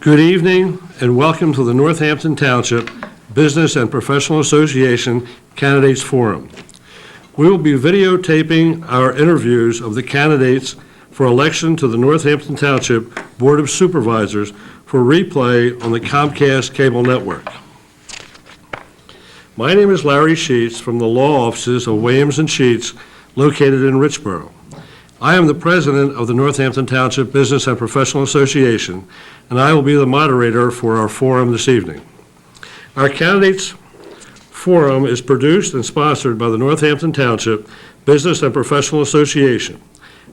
Good evening and welcome to the Northampton Township Business and Professional Association Candidates Forum. We will be videotaping our interviews of the candidates for election to the Northampton Township Board of Supervisors for replay on the Comcast cable network. My name is Larry Sheets from the law offices of Williams & Sheets located in Richboro. I am the president of the Northampton Township Business and Professional Association, and I will be the moderator for our forum this evening. Our candidates forum is produced and sponsored by the Northampton Township Business and Professional Association,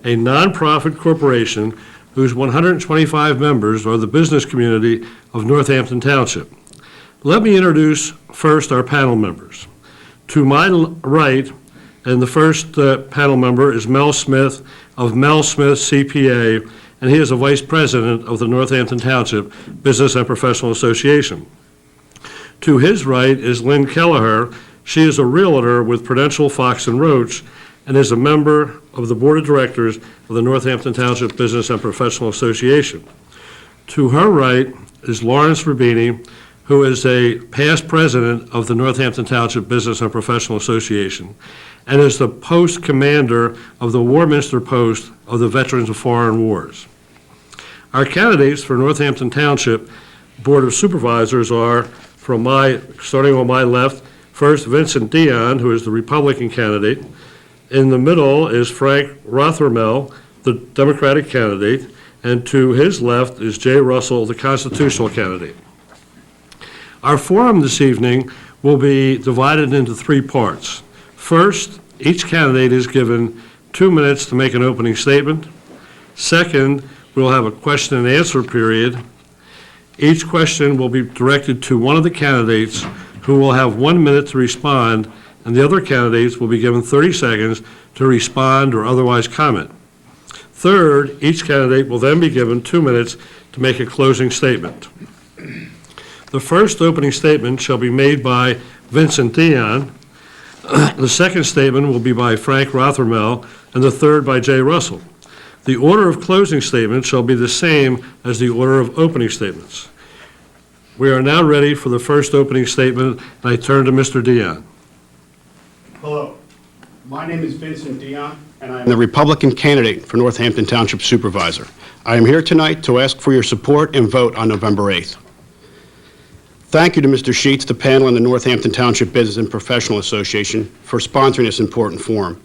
a nonprofit corporation whose 125 members are the business community of Northampton Township. Let me introduce first our panel members. To my right, and the first panel member is Mel Smith of Mel Smith CPA, and he is a vice president of the Northampton Township Business and Professional Association. To his right is Lynn Kelleher. She is a realtor with Prudential Fox & Roach and is a member of the board of directors of the Northampton Township Business and Professional Association. To her right is Lawrence Rubini, who is a past president of the Northampton Township Business and Professional Association and is the post commander of the Warminster Post of the Veterans of Foreign Wars. Our candidates for Northampton Township Board of Supervisors are, starting on my left, first Vincent Dion, who is the Republican candidate. In the middle is Frank Rothermel, the Democratic candidate, and to his left is Jay Russell, the constitutional candidate. Our forum this evening will be divided into three parts. First, each candidate is given 2 minutes to make an opening statement. Second, we'll have a question and answer period. Each question will be directed to one of the candidates who will have 1 minute to respond, and the other candidates will be given 30 seconds to respond or otherwise comment. Third, each candidate will then be given 2 minutes to make a closing statement. The first opening statement shall be made by Vincent Dion. The second statement will be by Frank Rothermel, and the third by Jay Russell. The order of closing statements shall be the same as the order of opening statements. We are now ready for the first opening statement, and I turn to Mr. Dion. Hello, my name is Vincent Dion, and I am the Republican candidate for Northampton Township Supervisor. I am here tonight to ask for your support and vote on November 8th. Thank you to Mr. Sheets, the panel, and the Northampton Township Business and Professional Association for sponsoring this important forum.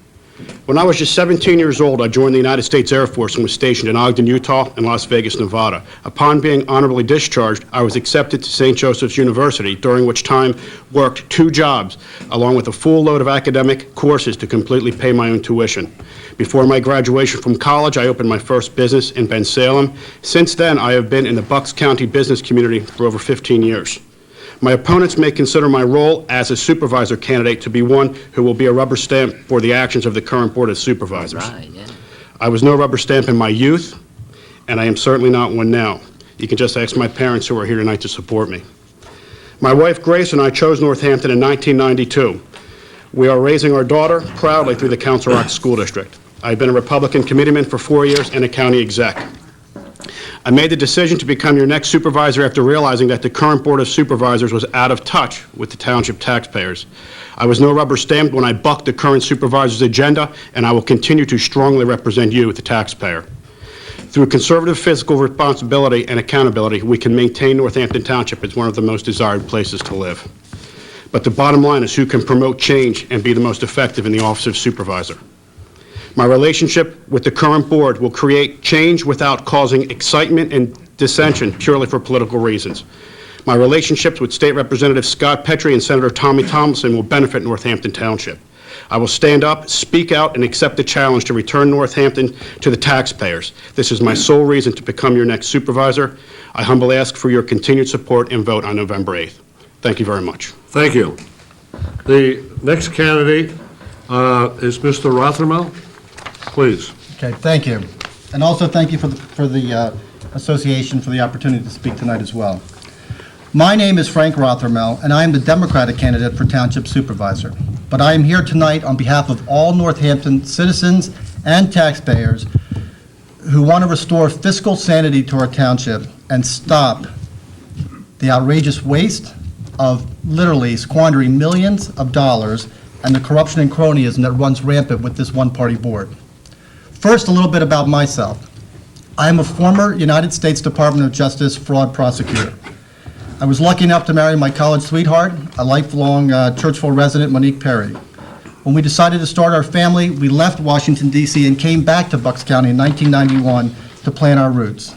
When I was just 17 years old, I joined the United States Air Force and was stationed in Ogden, Utah, and Las Vegas, Nevada. Upon being honorably discharged, I was accepted to St. Joseph's University, during which time worked 2 jobs, along with a full load of academic courses to completely pay my own tuition. Before my graduation from college, I opened my first business in Bensalem. Since then, I have been in the Bucks County business community for over 15 years. My opponents may consider my role as a supervisor candidate to be one who will be a rubber stamp for the actions of the current Board of Supervisors. Right, yeah. I was no rubber stamp in my youth, and I am certainly not one now. You can just ask my parents who are here tonight to support me. My wife Grace and I chose Northampton in 1992. We are raising our daughter proudly through the Council Rock School District. I've been a Republican committeeman for 4 years and a county exec. I made the decision to become your next supervisor after realizing that the current Board of Supervisors was out of touch with the township taxpayers. I was no rubber stamp when I bucked the current supervisor's agenda, and I will continue to strongly represent you, the taxpayer. Through conservative fiscal responsibility and accountability, we can maintain Northampton Township as one of the most desired places to live. But the bottom line is who can promote change and be the most effective in the office of supervisor. My relationship with the current board will create change without causing excitement and dissension purely for political reasons. My relationships with State Representative Scott Petrie and Senator Tommy Tomlinson will benefit Northampton Township. I will stand up, speak out, and accept the challenge to return Northampton to the taxpayers. This is my sole reason to become your next supervisor. I humbly ask for your continued support and vote on November 8th. Thank you very much. Thank you. The next candidate is Mr. Rothermel. Please. Okay, thank you. And also thank you for the association for the opportunity to speak tonight as well. My name is Frank Rothermel, and I am the Democratic candidate for Township Supervisor. But I am here tonight on behalf of all Northampton citizens and taxpayers who want to restore fiscal sanity to our township and stop the outrageous waste of literally squandering millions of dollars and the corruption and cronyism that runs rampant with this one-party board. First, a little bit about myself. I am a former United States Department of Justice fraud prosecutor. I was lucky enough to marry my college sweetheart, a lifelong Churchville resident, Monique Perry. When we decided to start our family, we left Washington, D.C. and came back to Bucks County in 1991 to plant our roots.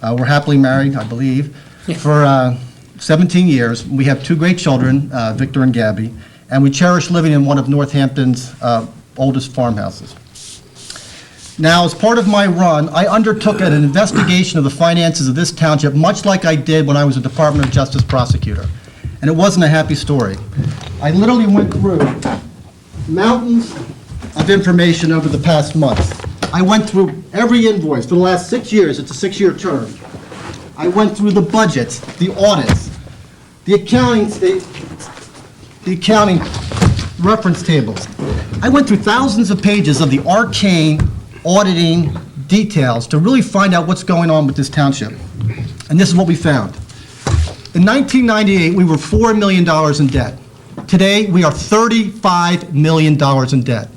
We're happily married, I believe, for 17 years. We have two great children, Victor and Gabby, and we cherish living in one of Northampton's oldest farmhouses. Now, as part of my run, I undertook an investigation of the finances of this township, much like I did when I was a Department of Justice prosecutor. And it wasn't a happy story. I literally went through mountains of information over the past months. I went through every invoice for the last 6 years. It's a 6-year term. I went through the budgets, the audits, the accounting reference tables. I went through thousands of pages of the arcane auditing details to really find out what's going on with this township. And this is what we found. In 1998, we were $4 million in debt. Today, we are $35 million in debt.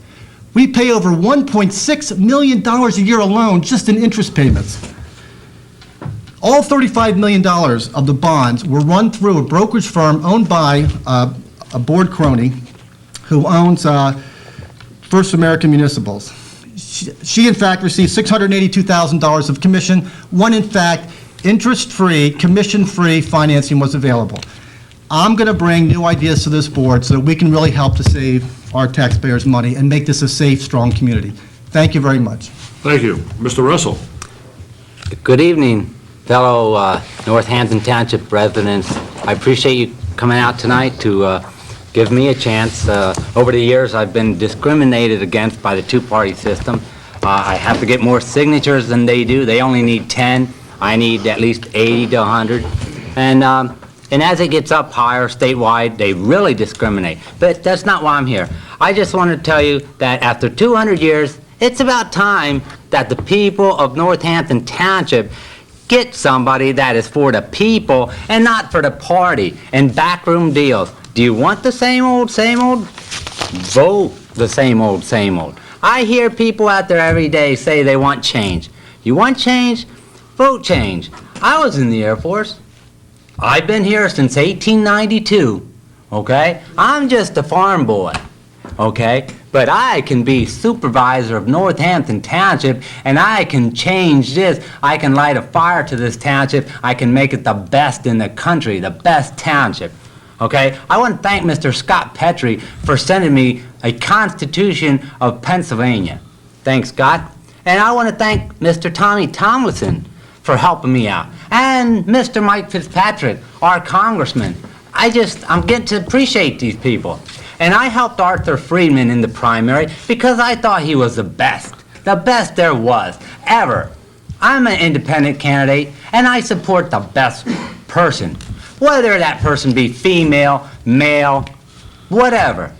We pay over $1.6 million a year alone just in interest payments. All $35 million of the bonds were run through a brokerage firm owned by a board crony who owns First American Municipals. She in fact received $682,000 of commission, when in fact interest-free, commission-free financing was available. I'm going to bring new ideas to this board so that we can really help to save our taxpayers' money and make this a safe, strong community. Thank you very much. Thank you. Mr. Russell. Good evening, fellow Northampton Township residents. I appreciate you coming out tonight to give me a chance. Over the years, I've been discriminated against by the two-party system. I have to get more signatures than they do. They only need 10. I need at least 80 to 100. And as it gets up higher statewide, they really discriminate. But that's not why I'm here. I just want to tell you that after 200 years, it's about time that the people of Northampton Township get somebody that is for the people and not for the party and backroom deals. Do you want the same old, same old? Vote the same old, same old. I hear people out there every day say they want change. You want change? Vote change. I was in the Air Force. I've been here since 1892, okay? I'm just a farm boy, okay? But I can be supervisor of Northampton Township, and I can change this. I can light a fire to this township. I can make it the best in the country, the best township, okay? I want to thank Mr. Scott Petrie for sending me a Constitution of Pennsylvania. Thanks, Scott. And I want to thank Mr. Tommy Tomlinson for helping me out. And Mr. Mike Fitzpatrick, our congressman. I'm getting to appreciate these people. And I helped Arthur Friedman in the primary because I thought he was the best there was, ever. I'm an independent candidate, and I support the best person, whether that person be female, male, whatever.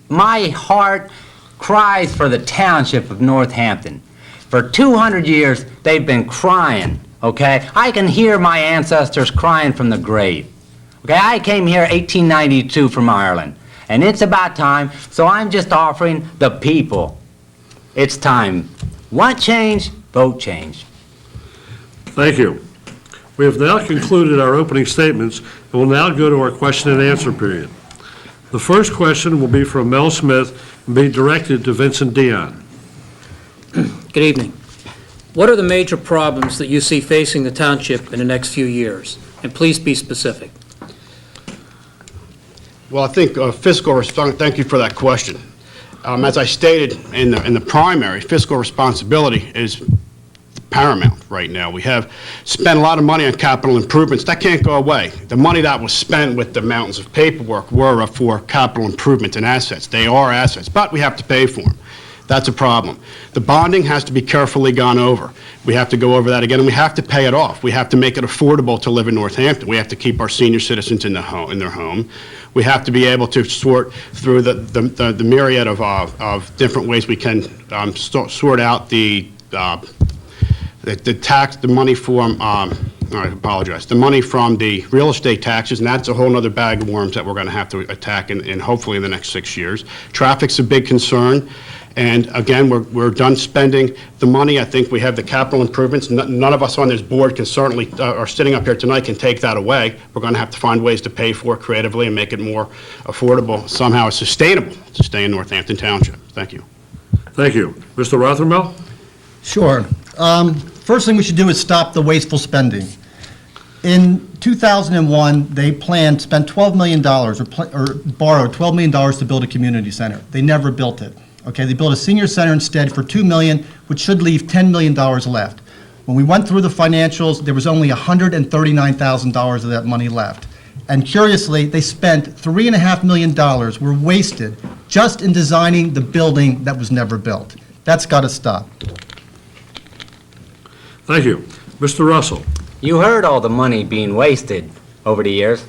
My heart cries for the township of Northampton. For 200 years, they've been crying, okay? I can hear my ancestors crying from the grave. Okay, I came here 1892 from Ireland, and it's about time, so I'm just offering the people. It's time. Want change? Vote change. Thank you. We have now concluded our opening statements and will now go to our question and answer period. The first question will be from Mel Smith and be directed to Vincent Dion. Good evening. What are the major problems that you see facing the township in the next few years? And please be specific. Well, I think fiscal responsibility, thank you for that question. As I stated in the primary, fiscal responsibility is paramount right now. We have spent a lot of money on capital improvements. That can't go away. The money that was spent with the mountains of paperwork were for capital improvements and assets. They are assets, but we have to pay for them. That's a problem. The bonding has to be carefully gone over. We have to go over that again, and we have to pay it off. We have to make it affordable to live in Northampton. We have to keep our senior citizens in their home. We have to be able to sort through the myriad of different ways we can sort out the the money from, I apologize, the money from the real estate taxes, and that's a whole other bag of worms that we're going to have to attack in hopefully in the next 6 years. Traffic's a big concern, and again, we're done spending the money. I think we have the capital improvements. None of us on this board can certainly, or sitting up here tonight, can take that away. We're going to have to find ways to pay for it creatively and make it more affordable, somehow sustainable to stay in Northampton Township. Thank you. Thank you. Mr. Rothermel? Sure. First thing we should do is stop the wasteful spending. In 2001, they spent $12 million, or borrowed $12 million to build a community center. They never built it. Okay, they built a senior center instead for $2 million, which should leave $10 million left. When we went through the financials, there was only $139,000 of that money left. And curiously, they spent $3.5 million were wasted just in designing the building that was never built. That's got to stop. Thank you. Mr. Russell? You heard all the money being wasted over the years.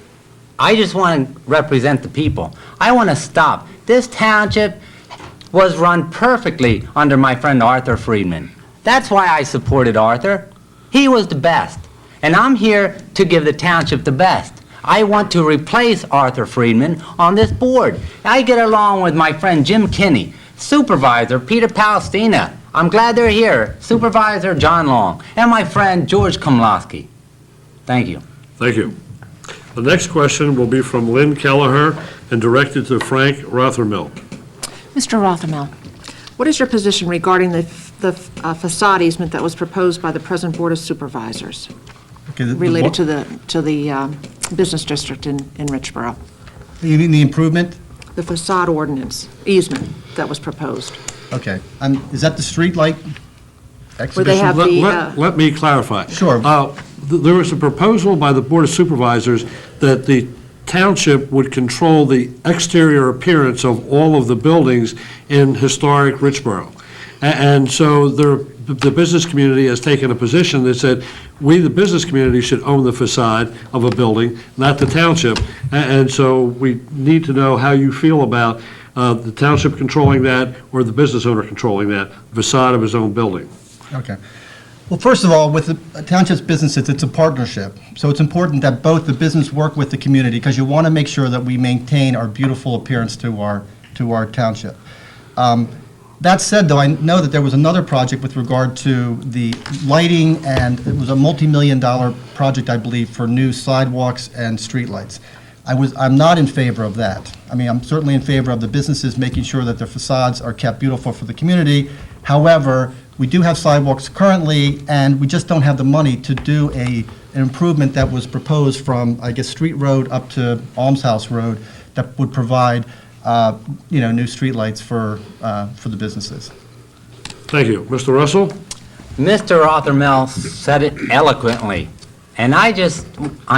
I just want to represent the people. I want to stop. This township was run perfectly under my friend Arthur Friedman. That's why I supported Arthur. He was the best. And I'm here to give the township the best. I want to replace Arthur Friedman on this board. I get along with my friend Jim Kinney, Supervisor Peter Palestina. I'm glad they're here. Supervisor John Long, and my friend George Komlowski. Thank you. Thank you. The next question will be from Lynn Kelleher and directed to Frank Rothermel. Mr. Rothermel, what is your position regarding the facade easement that was proposed by the present Board of Supervisors Okay, related to the business district in Richboro? You mean the improvement? The facade ordinance easement that was proposed. Okay. Is that the street light Where they exhibition? have the, Let me clarify. Sure. There was a proposal by the Board of Supervisors that the township would control the exterior appearance of all of the buildings in historic Richboro. And so the business community has taken a position that said, we, the business community, should own the facade of a building, not the township. And so we need to know how you feel about the township controlling that or the business owner controlling that facade of his own building. Okay. Well, first of all, with the township's businesses, it's a partnership. So it's important that both the business work with the community because you want to make sure that we maintain our beautiful appearance to our township. That said, though, I know that there was another project with regard to the lighting, and it was a multi-million-dollar project, I believe, for new sidewalks and streetlights. I'm not in favor of that. I mean, I'm certainly in favor of the businesses making sure that their facades are kept beautiful for the community. However, we do have sidewalks currently, and we just don't have the money to do an improvement that was proposed from, I guess, Street Road up to Almshouse Road that would provide new streetlights for the businesses. Thank you. Mr. Russell? Mr. Rothermel said it eloquently, and I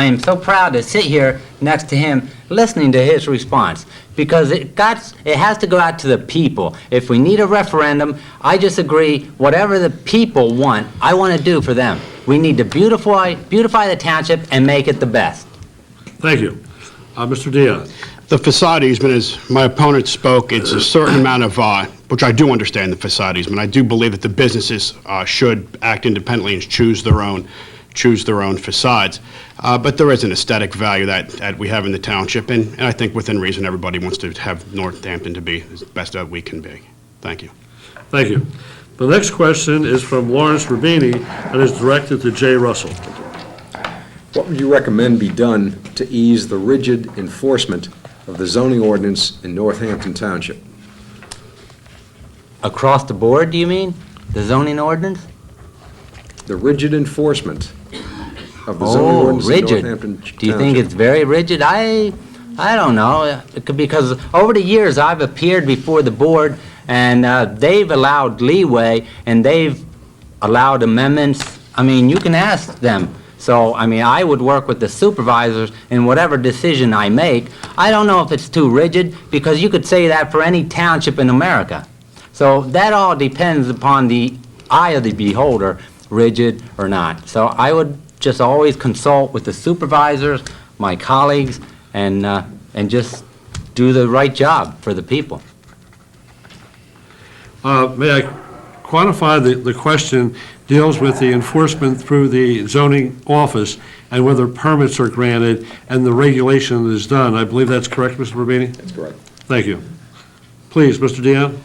am so proud to sit here next to him listening to his response, because it has to go out to the people. If we need a referendum, I just agree, whatever the people want, I want to do for them. We need to beautify the township and make it the best. Thank you. Mr. Dion? The facade easement, as my opponent spoke, it's a certain amount of, which I do understand the facade easement. I do believe that the businesses should act independently and choose their own facades. But there is an aesthetic value that we have in the township, and I think within reason, everybody wants to have Northampton to be as best that we can be. Thank you. Thank you. The next question is from Lawrence Rubini and is directed to Jay Russell. What would you recommend be done to ease the rigid enforcement of the zoning ordinance in Northampton Township? Across the board, do you mean? The zoning ordinance? The rigid enforcement of the zoning ordinance rigid. in Northampton Township. Do you think it's very rigid? I don't know. Because over the years, I've appeared before the board, and they've allowed leeway, and they've allowed amendments. I mean, you can ask them. So, I mean, I would work with the supervisors in whatever decision I make. I don't know if it's too rigid, because you could say that for any township in America. So that all depends upon the eye of the beholder, rigid or not. So I would just always consult with the supervisors, my colleagues, and just do the right job for the people. May I quantify the question deals with the enforcement through the zoning office and whether permits are granted and the regulation that is done. I believe that's correct, Mr. Rubini? That's correct. Thank you. Please, Mr. Dion.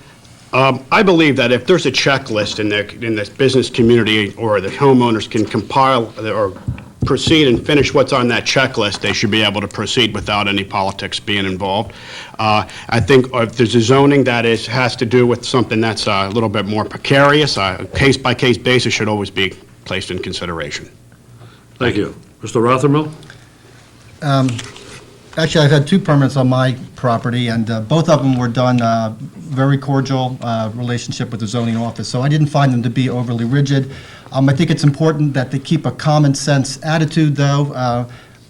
I believe that if there's a checklist in the business community, or the homeowners can compile or proceed and finish what's on that checklist, they should be able to proceed without any politics being involved. I think if there's a zoning that has to do with something that's a little bit more precarious, a case-by-case basis should always be placed in consideration. Thank you. Mr. Rothermel? Actually, I've had 2 permits on my property, and both of them were done very cordial relationship with the zoning office, so I didn't find them to be overly rigid. I think it's important that they keep a common sense attitude, though,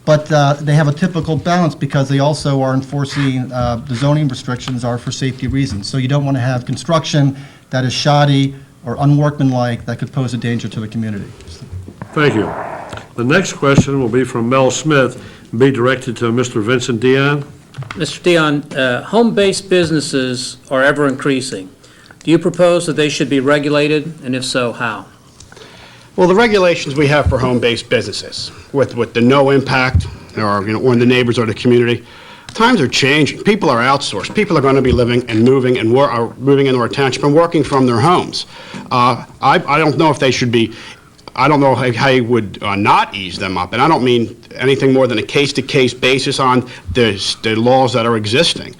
but they have a typical balance because they also are enforcing the zoning restrictions are for safety reasons. So you don't want to have construction that is shoddy or unworkmanlike that could pose a danger to the community. Thank you. The next question will be from Mel Smith and be directed to Mr. Vincent Dion. Mr. Dion, home-based businesses are ever increasing. Do you propose that they should be regulated, and if so, how? Well, the regulations we have for home-based businesses, with the no impact, or on the neighbors or the community, times are changing. People are outsourced. People are going to be living and moving and are moving into our township and working from their homes. I don't know if they should be. I don't know how you would not ease them up, and I don't mean anything more than a case-to-case basis on the laws that are existing.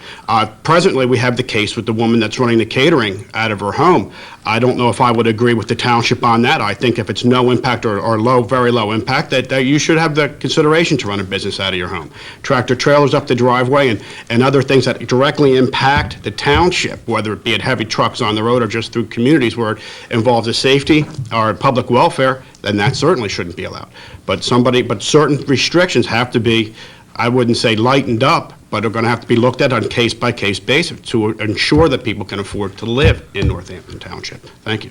Presently, we have the case with the woman that's running the catering out of her home. I don't know if I would agree with the township on that. I think if it's no impact or low, very low impact, that you should have the consideration to run a business out of your home. Tractor trailers up the driveway and other things that directly impact the township, whether it be at heavy trucks on the road or just through communities where it involves the safety or public welfare, then that certainly shouldn't be allowed. But certain restrictions have to be, I wouldn't say lightened up, but are going to have to be looked at on a case-by-case basis to ensure that people can afford to live in Northampton Township. Thank you.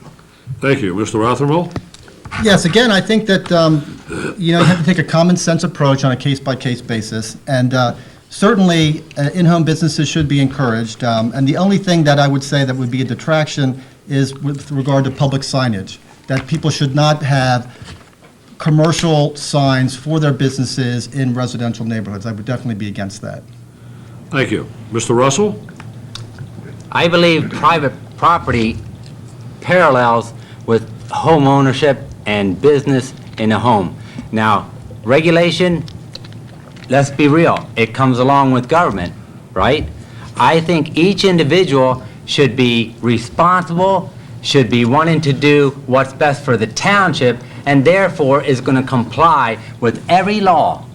Thank you. Mr. Rothermel? Yes, again, I think that, you have to take a common sense approach on a case-by-case basis, and certainly in-home businesses should be encouraged. And the only thing that I would say that would be a detraction is with regard to public signage, that people should not have commercial signs for their businesses in residential neighborhoods. I would definitely be against that. Thank you. Mr. Russell? I believe private property parallels with home ownership and business in a home. Now, regulation, let's be real, it comes along with government, right? I think each individual should be responsible, should be wanting to do what's best for the township, and therefore is going to comply with every law.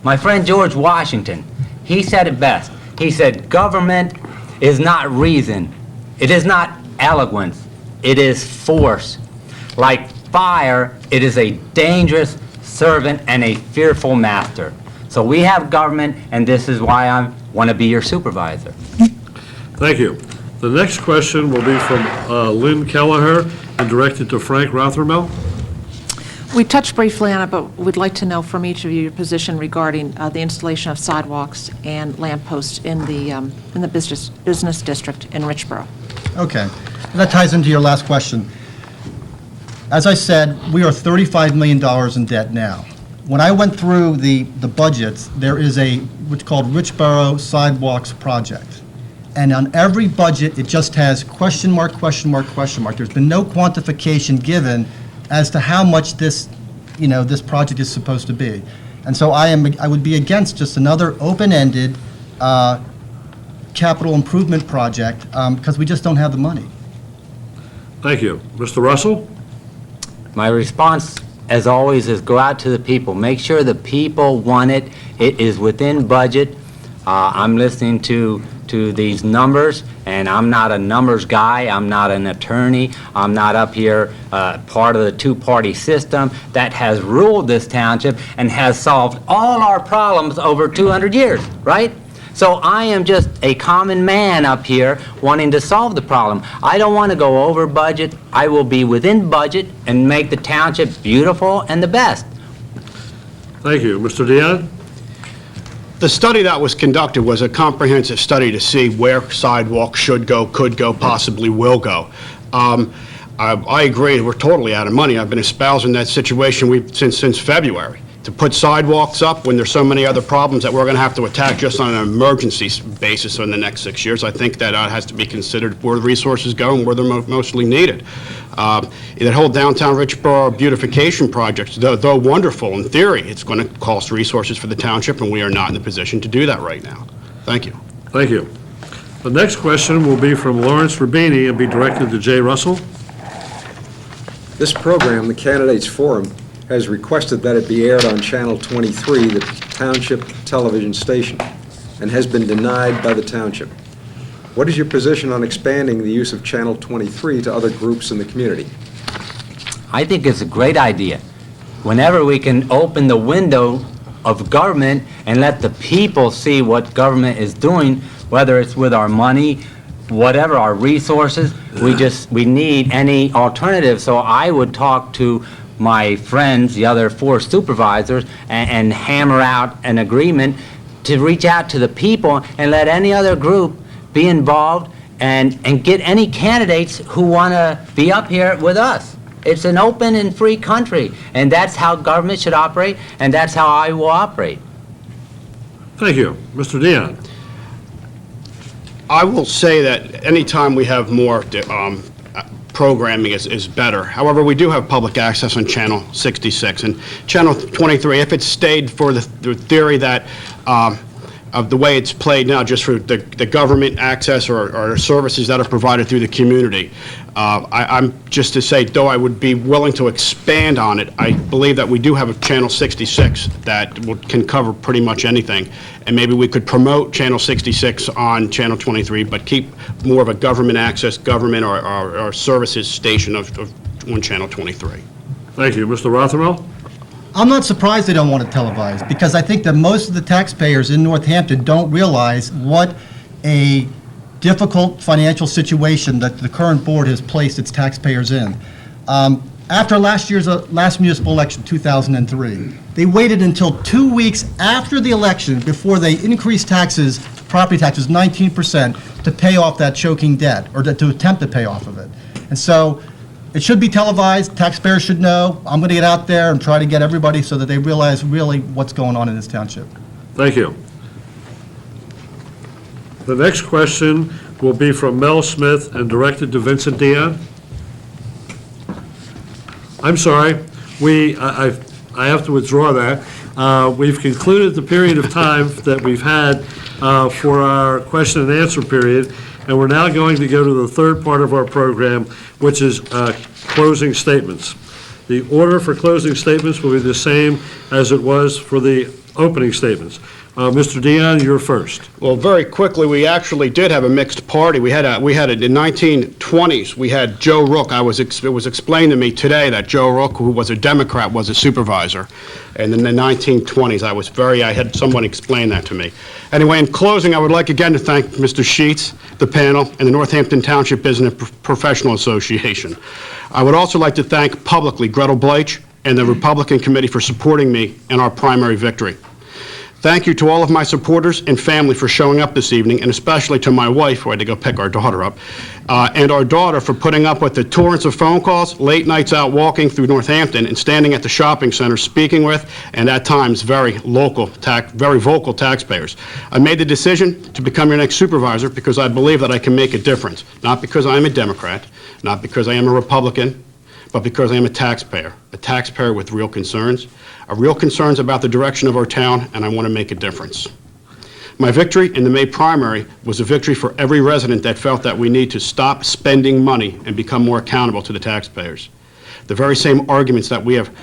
My friend George Washington, he said it best. He said, government is not reason. It is not eloquence. It is force. Like fire, it is a dangerous servant and a fearful master. So we have government, and this is why I want to be your supervisor. Thank you. The next question will be from Lynn Kelleher and directed to Frank Rothermel. We touched briefly on it, but we'd like to know from each of you your position regarding the installation of sidewalks and lampposts in the business district in Richboro. Okay. And that ties into your last question. As I said, we are $35 million in debt now. When I went through the budgets, there is what's called Richboro Sidewalks Project. And on every budget, it just has question mark, question mark, question mark. There's been no quantification given as to how much this project is supposed to be. And so I would be against just another open-ended capital improvement project because we just don't have the money. Thank you. Mr. Russell? My response, as always, is go out to the people. Make sure the people want it. It is within budget. I'm listening to these numbers, and I'm not a numbers guy. I'm not an attorney. I'm not up here part of the two-party system that has ruled this township and has solved all our problems over 200 years, right? So I am just a common man up here wanting to solve the problem. I don't want to go over budget. I will be within budget and make the township beautiful and the best. Thank you. Mr. Dion? The study that was conducted was a comprehensive study to see where sidewalks should go, could go, possibly will go. I agree, we're totally out of money. I've been espousing that situation since February. To put sidewalks up when there's so many other problems that we're going to have to attack just on an emergency basis in the next 6 years, I think that has to be considered where the resources go and where they're mostly needed. That whole downtown Richboro beautification project, though wonderful in theory, it's going to cost resources for the township, and we are not in the position to do that right now. Thank you. Thank you. The next question will be from Lawrence Rubini and be directed to Jay Russell. This program, the Candidates Forum, has requested that it be aired on Channel 23, the township television station, and has been denied by the township. What is your position on expanding the use of Channel 23 to other groups in the community? I think it's a great idea. Whenever we can open the window of government and let the people see what government is doing, whether it's with our money, whatever, our resources, we need any alternative. So I would talk to my friends, the other 4 supervisors, and hammer out an agreement to reach out to the people and let any other group be involved and get any candidates who want to be up here with us. It's an open and free country, and that's how government should operate, and that's how I will operate. Thank you. Mr. Dion. I will say that anytime we have more programming is better. However, we do have public access on Channel 66 and Channel 23. If it stayed for the theory that of the way it's played now, just for the government access or services that are provided through the community, I'm just to say, though I would be willing to expand on it, I believe that we do have a Channel 66 that can cover pretty much anything, and maybe we could promote Channel 66 on Channel 23, but keep more of a government access, government or services station on Channel 23. Thank you. Mr. Rothermel? I'm not surprised they don't want it televised, because I think that most of the taxpayers in Northampton don't realize what a difficult financial situation that the current board has placed its taxpayers in. After last municipal election, 2003, they waited until 2 weeks after the election before they increased taxes, property taxes, 19% to pay off that choking debt, or to attempt to pay off of it. And so it should be televised. Taxpayers should know. I'm going to get out there and try to get everybody so that they realize really what's going on in this township. Thank you. The next question will be from Mel Smith and directed to Vincent Dion. I'm sorry, I have to withdraw that. We've concluded the period of time that we've had for our question and answer period, and we're now going to go to the third part of our program, which is closing statements. The order for closing statements will be the same as it was for the opening statements. Mr. Dion, you're first. Well, very quickly, we actually did have a mixed party. We had it in 1920s. We had Joe Rook. It was explained to me today that Joe Rook, who was a Democrat, was a supervisor. And in the 1920s, I had someone explain that to me. Anyway, in closing, I would like again to thank Mr. Sheets, the panel, and the Northampton Township Business Professional Association. I would also like to thank publicly Gretel Bleich and the Republican Committee for supporting me in our primary victory. Thank you to all of my supporters and family for showing up this evening, and especially to my wife, who had to go pick our daughter up, and our daughter for putting up with the torrents of phone calls, late nights out walking through Northampton, and standing at the shopping center speaking with, and at times, very vocal taxpayers. I made the decision to become your next supervisor because I believe that I can make a difference, not because I am a Democrat, not because I am a Republican, but because I am a taxpayer with real concerns about the direction of our town, and I want to make a difference. My victory in the May primary was a victory for every resident that felt that we need to stop spending money and become more accountable to the taxpayers. The very same arguments that we have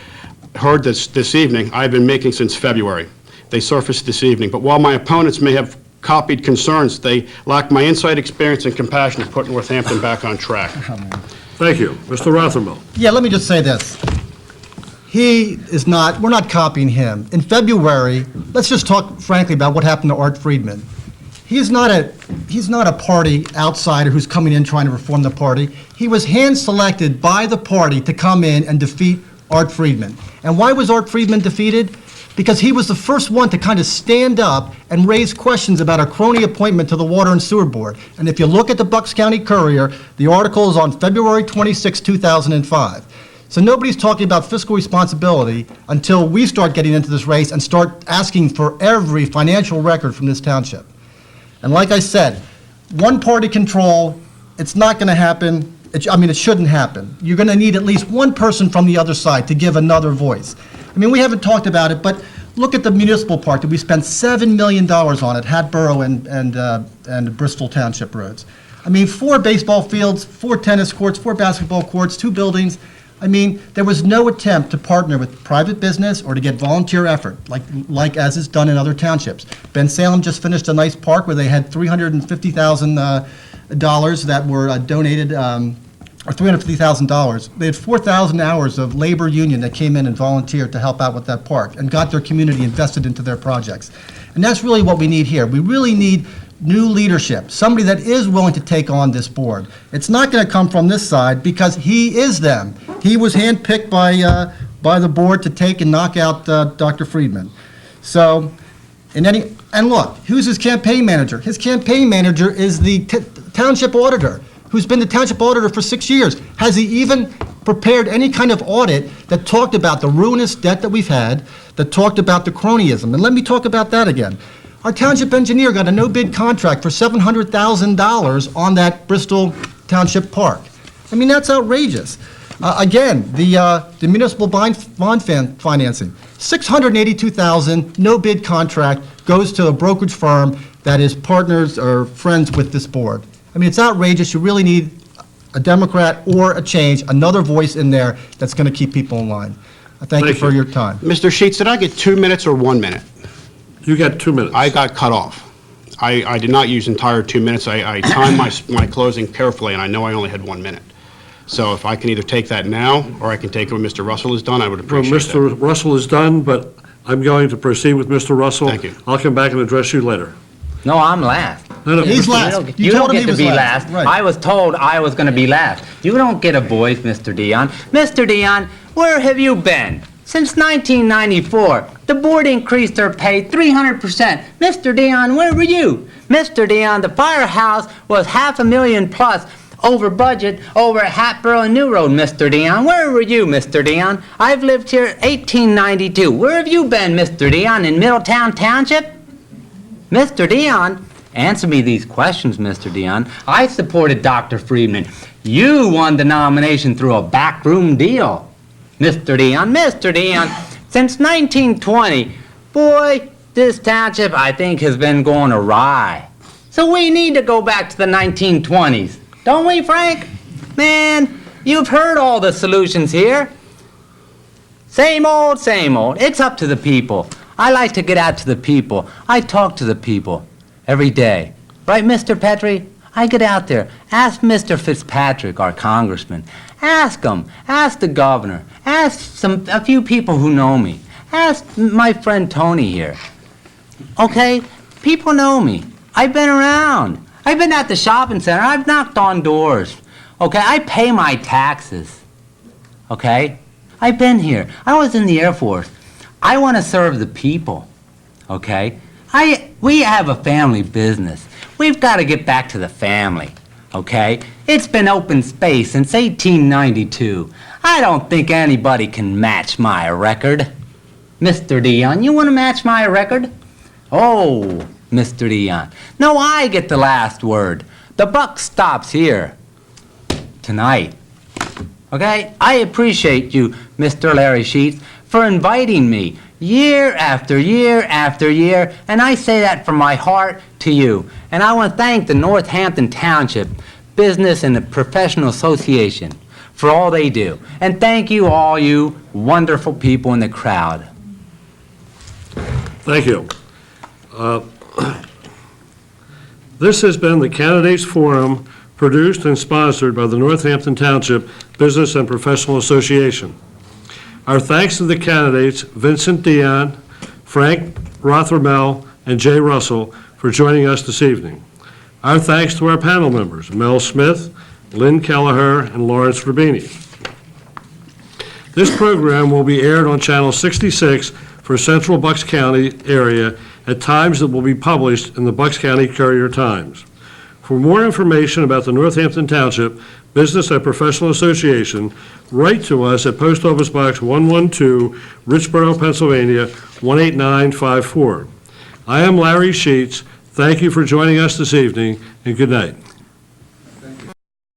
heard this evening, I've been making since February. They surfaced this evening, but while my opponents may have copied concerns, they lack my insight, experience, and compassion to put Northampton back on track. Thank you. Mr. Rothermel. Yeah, let me just say this. We're not copying him. In February, let's just talk frankly about what happened to Art Friedman. He's not a party outsider who's coming in trying to reform the party. He was hand-selected by the party to come in and defeat Art Friedman. And why was Art Friedman defeated? because he was the first one to kind of stand up and raise questions about a crony appointment to the Water and Sewer Board. And if you look at the Bucks County Courier, the article is on February 26, 2005. So nobody's talking about fiscal responsibility until we start getting into this race and start asking for every financial record from this township. And like I said, one-party control, it's not going to happen. It shouldn't happen. You're going to need at least one person from the other side to give another voice. I mean, we haven't talked about it, but look at the municipal park that we spent $7 million on at Hatboro and Bristol Township roads. I mean, 4 baseball fields, 4 tennis courts, 4 basketball courts, 2 buildings. I mean, there was no attempt to partner with private business or to get volunteer effort, like as is done in other townships. Ben Salem just finished a nice park where they had $350,000 that were donated, or $350,000. They had 4,000 hours of labor union that came in and volunteered to help out with that park and got their community invested into their projects. And that's really what we need here. We really need new leadership, somebody that is willing to take on this board. It's not going to come from this side because he is them. He was handpicked by the board to take and knock out Dr. Friedman. So, and look, who's his campaign manager? His campaign manager is the township auditor, who's been the township auditor for 6 years. Has he even prepared any kind of audit that talked about the ruinous debt that we've had, that talked about the cronyism? And let me talk about that again. Our township engineer got a no-bid contract for $700,000 on that Bristol Township Park. I mean, that's outrageous. Again, the municipal bond financing, $682,000, no-bid contract, goes to a brokerage firm that is partners or friends with this board. I mean, it's outrageous. You really need a Democrat or a change, another voice in there that's going to keep people in line. Thank you for your time. Mr. Sheets, did I get 2 minutes or 1 minute? You got 2 minutes. I got cut off. I did not use entire 2 minutes. I timed my closing carefully, and I know I only had 1 minute. So if I can either take that now, or I can take it when Mr. Russell is done, I would Well, appreciate that. Mr. Russell is done, but I'm going to proceed with Mr. Russell. Thank you. I'll come back and address you later. No, I'm last. No, He's Mr. last. You told don't him get he to was be last. Right. I was told I was going to be last. You don't get a voice, Mr. Dion. Mr. Dion, where have you been? Since 1994, the board increased their pay 300%. Mr. Dion, where were you? Mr. Dion, the firehouse was $500,000 plus over budget over at Hatboro and New Road, Mr. Dion. Where were you, Mr. Dion? I've lived here 1892. Where have you been, Mr. Dion? In Middletown Township? Mr. Dion, answer me these questions, Mr. Dion. I supported Dr. Friedman. You won the nomination through a backroom deal. Mr. Dion, Mr. Dion, since 1920, boy, this township, I think, has been going awry. So we need to go back to the 1920s. Don't we, Frank? Man, you've heard all the solutions here. Same old, same old. It's up to the people. I like to get out to the people. I talk to the people every day. Right, Mr. Petrie? I get out there. Ask Mr. Fitzpatrick, our congressman. Ask him. Ask the governor. Ask a few people who know me. Ask my friend Tony here. Okay? People know me. I've been around. I've been at the shopping center. I've knocked on doors. Okay? I pay my taxes. Okay? I've been here. I was in the Air Force. I want to serve the people. Okay? We have a family business. We've got to get back to the family. Okay? It's been open space since 1892. I don't think anybody can match my record. Mr. Dion, you want to match my record? Oh, Mr. Dion. No, I get the last word. The buck stops here. Tonight. Okay? I appreciate you, Mr. Larry Sheets, for inviting me year after year after year, and I say that from my heart to you. And I want to thank the Northampton Township Business and the Professional Association for all they do. And thank you, all you wonderful people in the crowd. Thank you. This has been the Candidates Forum, produced and sponsored by the Northampton Township Business and Professional Association. Our thanks to the candidates Vincent Dion, Frank Rothermel, and Jay Russell for joining us this evening. Our thanks to our panel members, Mel Smith, Lynn Kelleher, and Lawrence Rubini. This program will be aired on Channel 66 for Central Bucks County area at times that will be published in the Bucks County Courier-Times. For more information about the Northampton Township Business and Professional Association, write to us at Post Office Box 112, Richboro, Pennsylvania 18954. I am Larry Sheets. Thank you for joining us this evening, and good night.